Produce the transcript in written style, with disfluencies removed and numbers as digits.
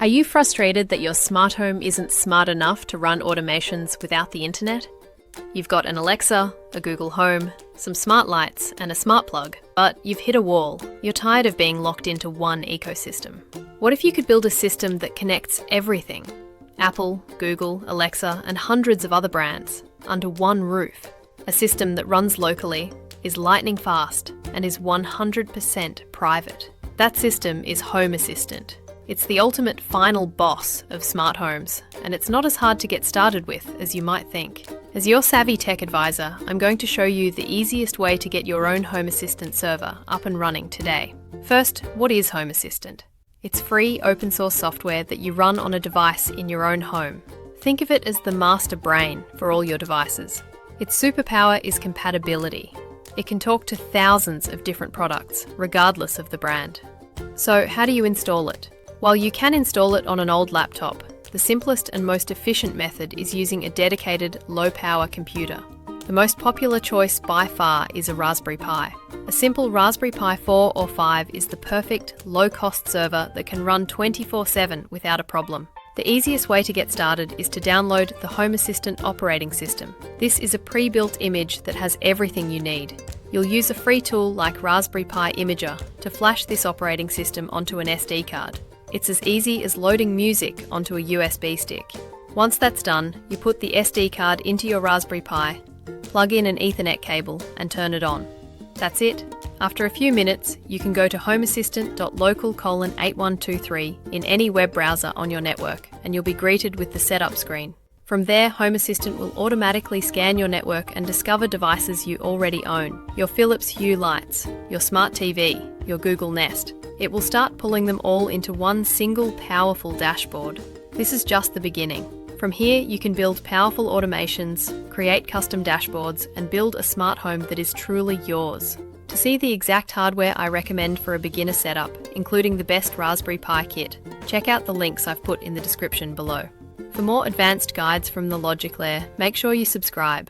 Are you frustrated that your smart home isn't smart enough to run automations without the internet? You've got an Alexa, a Google Home, some smart lights, and a smart plug, but you've hit a wall. You're tired of being locked into one ecosystem. What if you could build a system that connects everything? Apple, Google, Alexa, and hundreds of other brands under one roof. A system that runs locally, is lightning fast, and is 100% private. That system is Home Assistant. It's the ultimate final boss of smart homes, and it's not as hard to get started with as you might think. As your savvy tech advisor, I'm going to show you the easiest way to get your own Home Assistant server up and running today. First, what is Home Assistant? It's free open source software that you run on a device in your own home. Think of it as the master brain for all your devices. Its superpower is compatibility. It can talk to thousands of different products, regardless of the brand. So how do you install it? While you can install it on an old laptop, the simplest and most efficient method is using a dedicated low-power computer. The most popular choice by far is a Raspberry Pi. A simple Raspberry Pi 4 or 5 is the perfect low-cost server that can run 24/7 without a problem. The easiest way to get started is to download the Home Assistant operating system. This is a pre-built image that has everything you need. You'll use a free tool like Raspberry Pi Imager to flash this operating system onto an SD card. It's as easy as loading music onto a USB stick. Once that's done, you put the SD card into your Raspberry Pi, plug in an Ethernet cable and turn it on. That's it. After a few minutes, you can go to homeassistant.local:8123 in any web browser on your network, and you'll be greeted with the setup screen. From there, Home Assistant will automatically scan your network and discover devices you already own. Your Philips Hue lights, your smart TV, your Google Nest. It will start pulling them all into one single powerful dashboard. This is just the beginning. From here, you can build powerful automations, create custom dashboards, and build a smart home that is truly yours. To see the exact hardware I recommend for a beginner setup, including the best Raspberry Pi kit, check out the links I've put in the description below. For more advanced guides from the Logic Lair, make sure you subscribe.